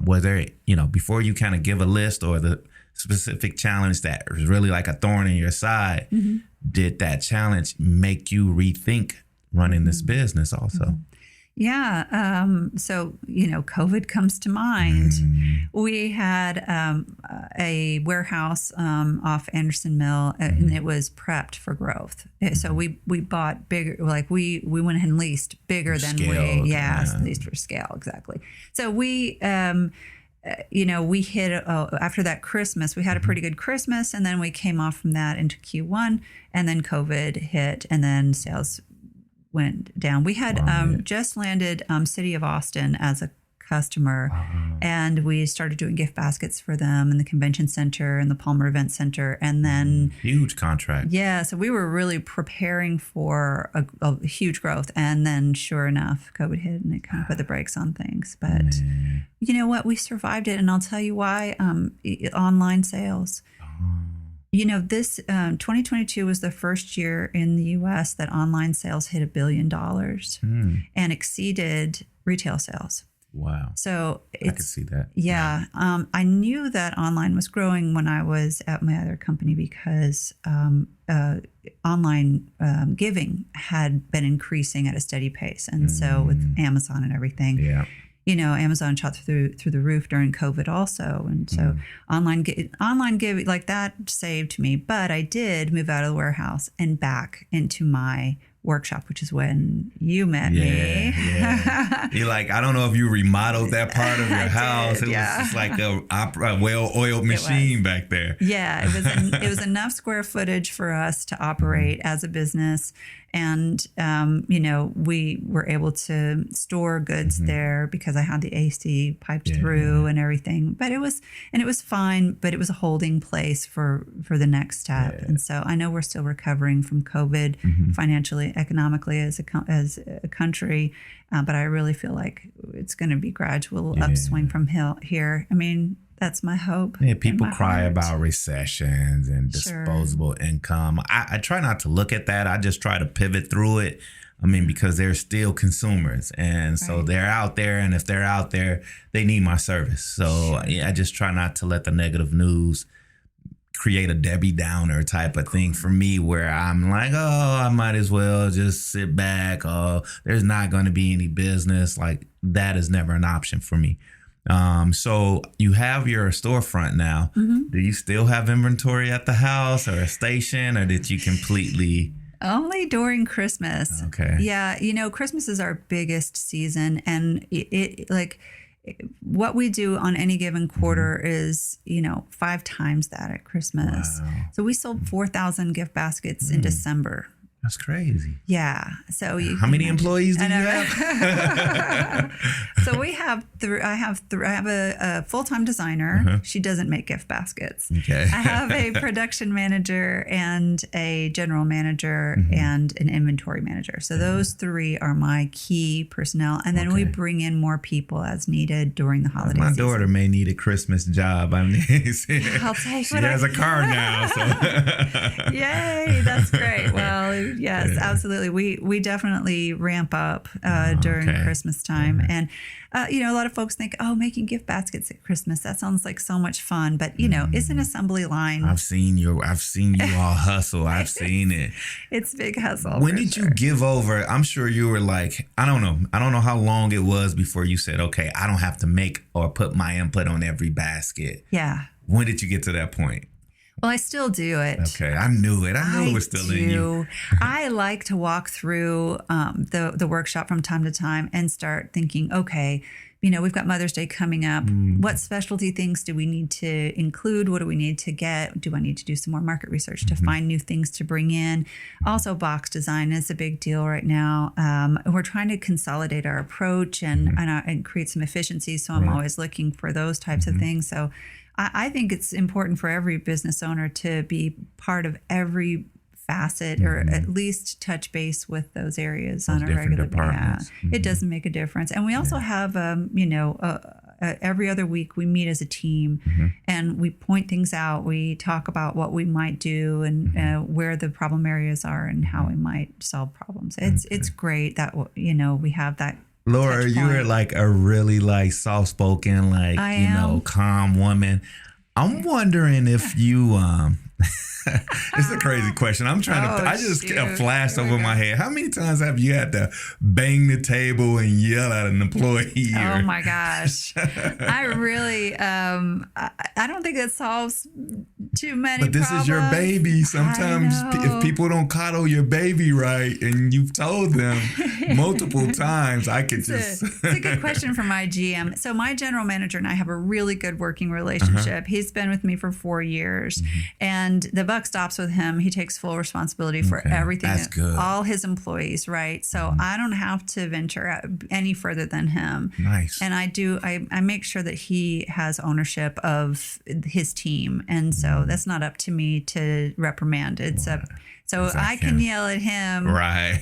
[SPEAKER 1] Whether, before you kind of give a list or the specific challenge that was really like a thorn in your side, did that challenge make you rethink running this business also?
[SPEAKER 2] Yeah. So, COVID comes to mind. We had a warehouse off Anderson Mill, and it was prepped for growth. So we bought bigger, like we went ahead and leased bigger than leased for scale. Exactly. So we, we hit after that Christmas, we had a pretty good Christmas, and then we came off from that into Q1, and then COVID hit, and then sales went down. We had just landed City of Austin as a customer, and we started doing gift baskets for them in the convention center and the Palmer Event Center, and then
[SPEAKER 1] huge contract. Yeah,
[SPEAKER 2] so we were really preparing for a huge growth, and then sure enough, COVID hit, and it kind of put the brakes on things. But you know what? We survived it, and I'll tell you why. Online sales. This 2022 was the first year in the U.S. that online sales hit $1 billion and exceeded retail sales.
[SPEAKER 1] Wow.
[SPEAKER 2] So
[SPEAKER 1] I could see that.
[SPEAKER 2] Yeah. I knew that online was growing when I was at my other company because online giving had been increasing at a steady pace. And so with Amazon and everything, Amazon shot through the roof during COVID also. And so online giving like that saved me. But I did move out of the warehouse and back into my workshop, which is when you met me.
[SPEAKER 1] Yeah. You're like, I don't know if you remodeled that part of your house. It was just like a well-oiled machine back there.
[SPEAKER 2] Yeah, it was enough square footage for us to operate as a business. And, we were able to store goods there because I had the AC piped through and everything. But it was fine, but it was a holding place for the next step. Yeah. And so I know we're still recovering from COVID financially, economically as a country. But I really feel like it's going to be gradual upswing from here. I mean, that's my hope.
[SPEAKER 1] Yeah, people cry about recessions and disposable income. I try not to look at that. I just try to pivot through it. I mean, because they're still consumers. And so they're out there. And if they're out there, they need my service. So I just try not to let the negative news create a Debbie Downer type of thing for me where I'm like, oh, I might as well just sit back. Oh, there's not going to be any business. Like that is never an option for me. So you have your storefront now. Do you still have inventory at the house or a station, or did you completely?
[SPEAKER 2] Only during Christmas.
[SPEAKER 1] Okay.
[SPEAKER 2] Yeah. Christmas is our biggest season, and it what we do on any given quarter is, 5 times that at Christmas.
[SPEAKER 1] Wow.
[SPEAKER 2] So we sold 4,000 gift baskets in December.
[SPEAKER 1] That's crazy.
[SPEAKER 2] Yeah. So
[SPEAKER 1] how many employees do you have?
[SPEAKER 2] So we have I have a full-time designer. She doesn't make gift baskets.
[SPEAKER 1] Okay.
[SPEAKER 2] I have a production manager and a general manager and an inventory manager. So those 3 are my key personnel. And then we bring in more people as needed during the holiday season.
[SPEAKER 1] My daughter may need a Christmas job. I mean,
[SPEAKER 2] I'll take
[SPEAKER 1] she has a car now. So.
[SPEAKER 2] Yay. That's great. Well, yes, absolutely. We definitely ramp up during Christmas time. And, a lot of folks think, making gift baskets at Christmas, that sounds like so much fun. But, it's an assembly line.
[SPEAKER 1] I've seen you all hustle. I've seen it.
[SPEAKER 2] It's big hustle.
[SPEAKER 1] When did you give over? I'm sure you were like, I don't know how long it was before you said, okay, I don't have to make or put my input on every basket.
[SPEAKER 2] Yeah.
[SPEAKER 1] When did you get to that point?
[SPEAKER 2] Well, I still do it.
[SPEAKER 1] Okay, I knew it. I knew it was still in you.
[SPEAKER 2] I like to walk through the workshop from time to time and start thinking, okay, we've got Mother's Day coming up. What specialty things do we need to include? What do we need to get? Do I need to do some more market research to find new things to bring in? Also, box design is a big deal right now. We're trying to consolidate our approach and create some efficiencies. So I'm always looking for those types of things. So I think it's important for every business owner to be part of every facet or at least touch base with those areas on a regular basis. It doesn't make a difference. And we also have, every other week we meet as a team and we point things out. We talk about what we might do and where the problem areas are and how we might solve problems. It's great that, we have that.
[SPEAKER 1] Laura, you're like a really soft-spoken, calm woman. I'm wondering if you It's a crazy question. I'm trying to. I just flashed over my head. How many times have you had to bang the table and yell at an employee?
[SPEAKER 2] Oh my gosh, I really. I don't think that solves too many.
[SPEAKER 1] But this
[SPEAKER 2] problems.
[SPEAKER 1] is your baby. Sometimes if people don't coddle your baby right, and you've told them multiple times, I could just.
[SPEAKER 2] It's a good question for my GM. So my general manager and I have a really good working relationship. He's been with me for 4 years, and the buck stops with him. He takes full responsibility for everything.
[SPEAKER 1] That's good.
[SPEAKER 2] All his employees, right? So I don't have to venture out any further than him.
[SPEAKER 1] Nice.
[SPEAKER 2] And I make sure that he has ownership of his team, and so that's not up to me to reprimand. It's up. So I can yell at him.
[SPEAKER 1] Right.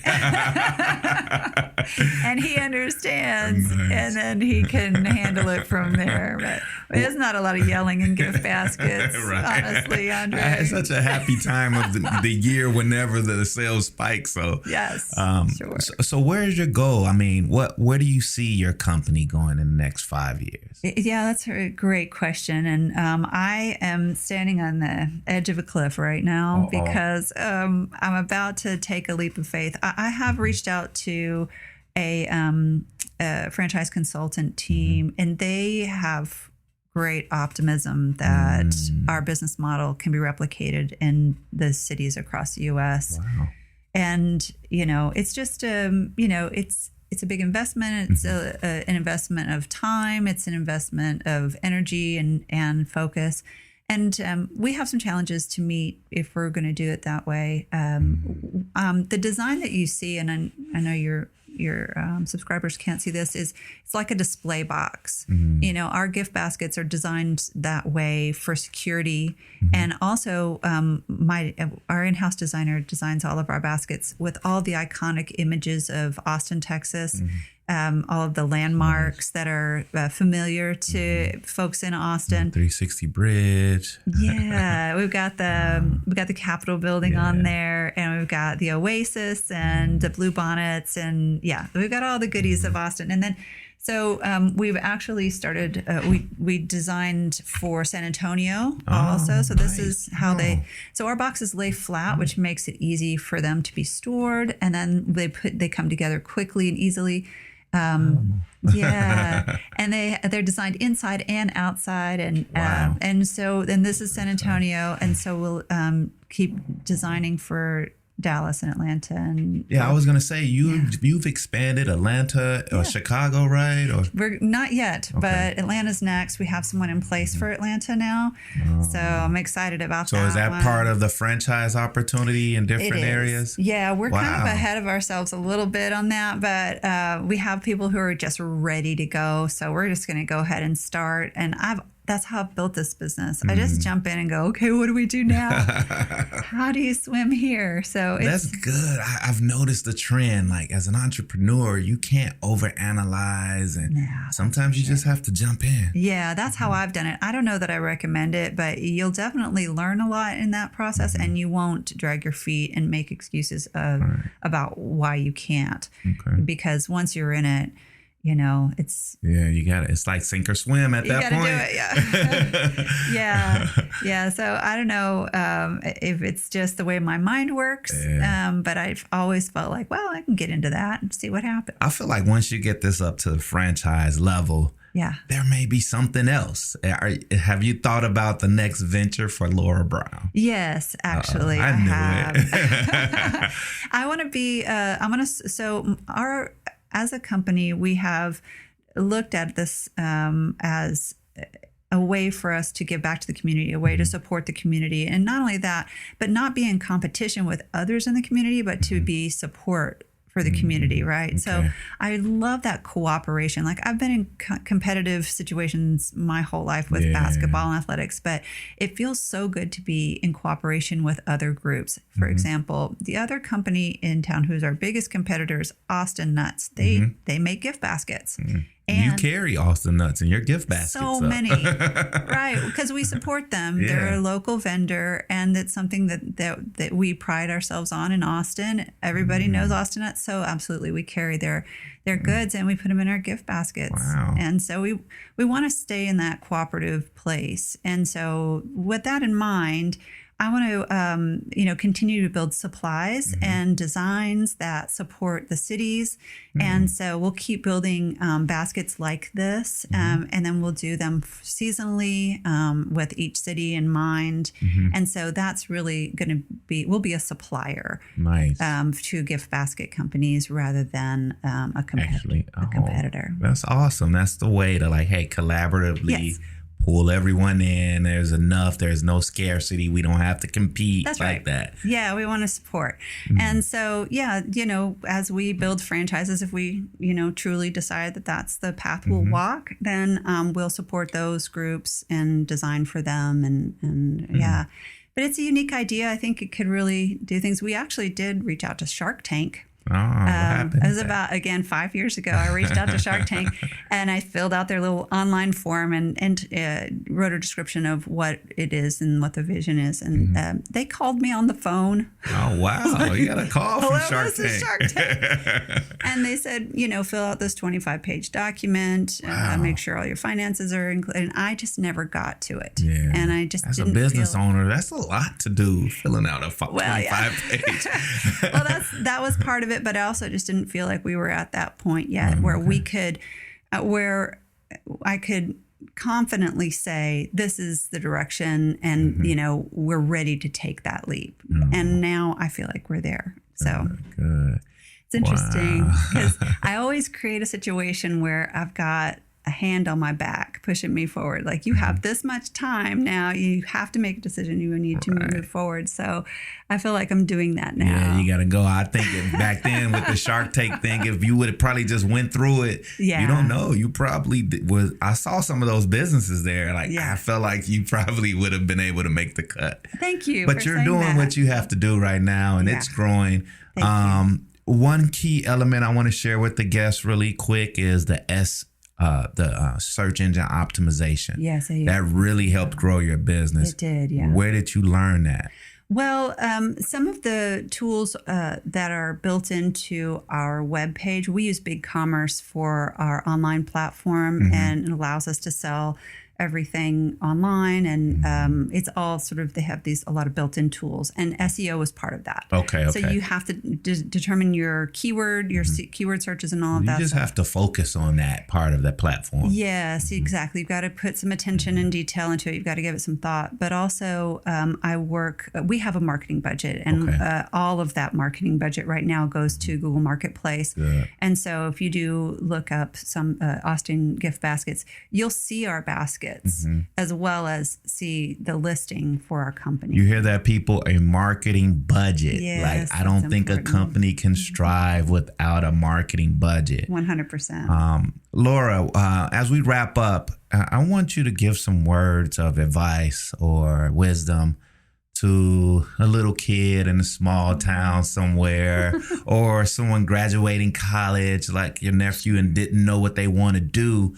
[SPEAKER 2] And he understands,
[SPEAKER 1] Nice.
[SPEAKER 2] and then he can handle it from there. But there's not a lot of yelling in gift baskets,
[SPEAKER 1] Right.
[SPEAKER 2] honestly, Andre.
[SPEAKER 1] It's such a happy time of the year whenever the sales spike. So
[SPEAKER 2] Yes, sure.
[SPEAKER 1] So where's your goal? I mean, where do you see your company going in the next 5 years?
[SPEAKER 2] Yeah, that's a great question. And I am standing on the edge of a cliff right now because I'm about to take a leap of faith. I have reached out to a franchise consultant team, and they have great optimism that our business model can be replicated in the cities across the U.S.
[SPEAKER 1] Wow.
[SPEAKER 2] And, it's just, it's a big investment. It's an investment of time. It's an investment of energy and focus. And we have some challenges to meet if we're going to do it that way. The design that you see, and I know your subscribers can't see this, it's like a display box. Our gift baskets are designed that way for security. And also our in-house designer designs all of our baskets with all the iconic images of Austin, Texas, all of the landmarks that are familiar to folks in Austin.
[SPEAKER 1] 360 Bridge.
[SPEAKER 2] Yeah, we've got the Capitol building on there, and we've got the Oasis and the Blue Bonnets, and we've got all the goodies of Austin. And then, so we've actually started. We designed for San Antonio also. So this is how So our boxes lay flat, which makes it easy for them to be stored, and then they come together quickly and easily. And they're designed inside and outside, and so this is San Antonio, and so we'll keep designing for Dallas and Atlanta. And
[SPEAKER 1] I was gonna say you've expanded Atlanta or Chicago, right? Or
[SPEAKER 2] we're not yet, but Atlanta's next. We have someone in place for Atlanta now, so I'm excited about that.
[SPEAKER 1] So is that part of the franchise opportunity in different areas?
[SPEAKER 2] Yeah, we're kind of ahead of ourselves a little bit on that, but we have people who are just ready to go. So we're just going to go ahead and start. And that's how I've built this business. I just jump in and go, okay, what do we do now? How do you swim here? So
[SPEAKER 1] that's good. I've noticed the trend. Like as an entrepreneur, you can't overanalyze, and sometimes you just have to jump in.
[SPEAKER 2] Yeah, that's how I've done it. I don't know that I recommend it, but you'll definitely learn a lot in that process, and you won't drag your feet and make excuses about why you can't. Okay. Because once you're in it, it's
[SPEAKER 1] you got it. It's like sink or swim at that point.
[SPEAKER 2] You gotta do it, yeah. So I don't know if it's just the way my mind works, but I've always felt like, well, I can get into that and see what happens.
[SPEAKER 1] I feel like once you get this up to the franchise level, there may be something else. Have you thought about the next venture for Laura Brown?
[SPEAKER 2] Yes, actually, I have. It. I want to be. As a company, we have looked at this as a way for us to give back to the community, a way to support the community. And not only that, but not be in competition with others in the community, but to be support for the community, right? Okay. So I love that cooperation. Like I've been in competitive situations my whole life with basketball and athletics, but it feels so good to be in cooperation with other groups. For example, the other company in town who's our biggest competitors, Austin Nuts, they make gift baskets. And
[SPEAKER 1] you carry Austin Nuts in your gift baskets.
[SPEAKER 2] So many, right? Because we support them. They're a local vendor, and it's something that we pride ourselves on in Austin. Everybody knows Austin Nuts, so absolutely we carry their goods and we put them in our gift baskets.
[SPEAKER 1] Wow.
[SPEAKER 2] And so we want to stay in that cooperative place. And so with that in mind, I want to, continue to build supplies and designs that support the cities. And so we'll keep building baskets like this, and then we'll do them seasonally with each city in mind. And so that's really going to will be a supplier to gift basket companies rather than a competitor.
[SPEAKER 1] That's awesome. That's the way to collaboratively pull everyone in. There's no scarcity. We don't have to compete.
[SPEAKER 2] That's
[SPEAKER 1] like that.
[SPEAKER 2] Yeah, we want to support. And so, as we build franchises, if we, truly decide that that's the path we'll walk, then we'll support those groups and design for them. But it's a unique idea. I think it could really do things. We actually did reach out to Shark Tank.
[SPEAKER 1] what happened?
[SPEAKER 2] It was about, again, 5 years ago. I reached out to Shark Tank and I filled out their little online form and wrote a description of what it is and what the vision is. And they called me on the phone.
[SPEAKER 1] Oh, wow. You got a call from Shark
[SPEAKER 2] Tank. And they said, fill out this 25-page document, make sure all your finances are included. And I just never got to it.
[SPEAKER 1] Yeah.
[SPEAKER 2] And I just
[SPEAKER 1] didn't. As a business owner, that's a lot to do, filling out a 25-page.
[SPEAKER 2] Well, that was part of it, but I also just didn't feel like we were at that point yet where we could, where I could confidently say, this is the direction and, we're ready to take that leap. And now I feel like we're there. So
[SPEAKER 1] good.
[SPEAKER 2] It's interesting because I always create a situation where I've got a hand on my back pushing me forward. Like, you have this much time now. You have to make a decision. You need to move forward. So I feel like I'm doing that now.
[SPEAKER 1] Yeah, you got to go. I think back then with the Shark Tank thing, if you would have probably just went through it, you don't know. You probably was. I saw some of those businesses there. Like, I felt like you probably would have been able to make the cut.
[SPEAKER 2] Thank you.
[SPEAKER 1] But you're doing what you have to do right now, and it's growing. One key element I want to share with the guests really quick is the search engine optimization.
[SPEAKER 2] Yes,
[SPEAKER 1] that really helped grow your business.
[SPEAKER 2] It did, yeah.
[SPEAKER 1] Where did you learn that?
[SPEAKER 2] Well, some of the tools that are built into our webpage, we use BigCommerce for our online platform, and it allows us to sell everything online, and it's all sort of, they have a lot of built-in tools, and SEO is part of that.
[SPEAKER 1] Okay.
[SPEAKER 2] So you have to determine your keyword, your keyword searches and all of that.
[SPEAKER 1] You just have to focus on that part of the platform.
[SPEAKER 2] Yes, exactly. You've got to put some attention and detail into it. You've got to give it some thought. But also, we have a marketing budget, and all of that marketing budget right now goes to Google Marketplace.
[SPEAKER 1] Good.
[SPEAKER 2] And so if you do look up some Austin gift baskets, you'll see our baskets. As well as see the listing for our company.
[SPEAKER 1] You hear that, people? A marketing budget.
[SPEAKER 2] Yes,
[SPEAKER 1] I don't think a company can strive without a marketing budget.
[SPEAKER 2] 100%.
[SPEAKER 1] Laura, as we wrap up, I want you to give some words of advice or wisdom to a little kid in a small town somewhere, or someone graduating college like your nephew and didn't know what they want to do.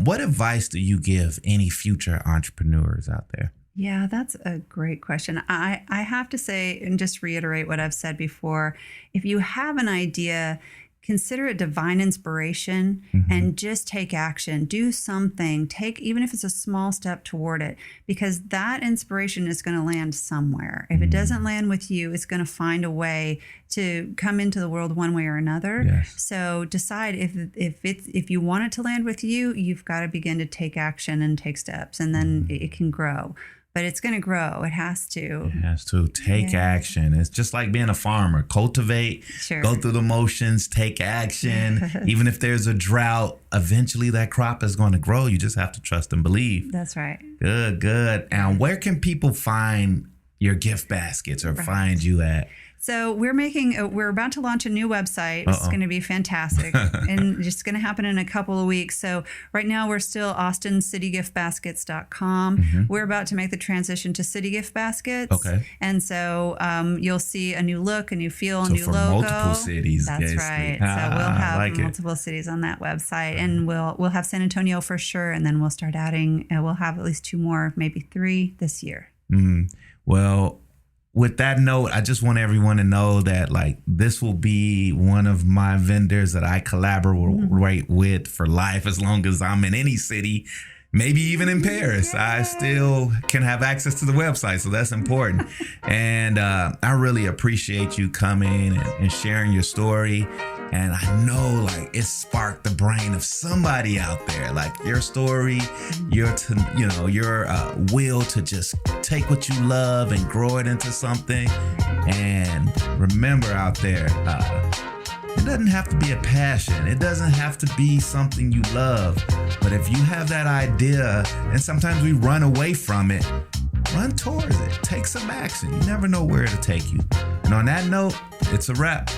[SPEAKER 1] What advice do you give any future entrepreneurs out there?
[SPEAKER 2] Yeah, that's a great question. I have to say, and just reiterate what I've said before, if you have an idea, consider it divine inspiration and just take action. Do something. Even if it's a small step toward it, because that inspiration is going to land somewhere. If it doesn't land with you, it's going to find a way to come into the world one way or another.
[SPEAKER 1] Yes.
[SPEAKER 2] So decide if you want it to land with you, you've got to begin to take action and take steps, and then it can grow. But it's going to grow. It has to.
[SPEAKER 1] It has to take action. It's just like being a farmer. Cultivate, go through the motions, take action. Even if there's a drought, eventually that crop is going to grow. You just have to trust and believe.
[SPEAKER 2] That's right.
[SPEAKER 1] Good. And where can people find your gift baskets or find you at?
[SPEAKER 2] So we're about to launch a new website. It's going to be fantastic and just going to happen in a couple of weeks. So right now we're still austincitygiftbaskets.com. We're about to make the transition to City Gift Baskets.
[SPEAKER 1] Okay.
[SPEAKER 2] And so you'll see a new look, a new feel, a new
[SPEAKER 1] for
[SPEAKER 2] logo.
[SPEAKER 1] Multiple cities.
[SPEAKER 2] That's right. So we'll have multiple cities on that website, and we'll have San Antonio for sure. And then we'll start adding, we'll have at least 2 more, maybe 3 this year.
[SPEAKER 1] Well, with that note, I just want everyone to know that this will be one of my vendors that I collaborate with for life as long as I'm in any city, maybe even in Paris. I still can have access to the website, so that's important. And I really appreciate you coming and sharing your story. And I know it sparked the brain of somebody out there. Your story, your will to just take what you love and grow it into something. And remember out there, it doesn't have to be a passion. It doesn't have to be something you love. But if you have that idea, and sometimes we run away from it, run towards it. Take some action. You never know where it'll take you. And on that note, it's a wrap.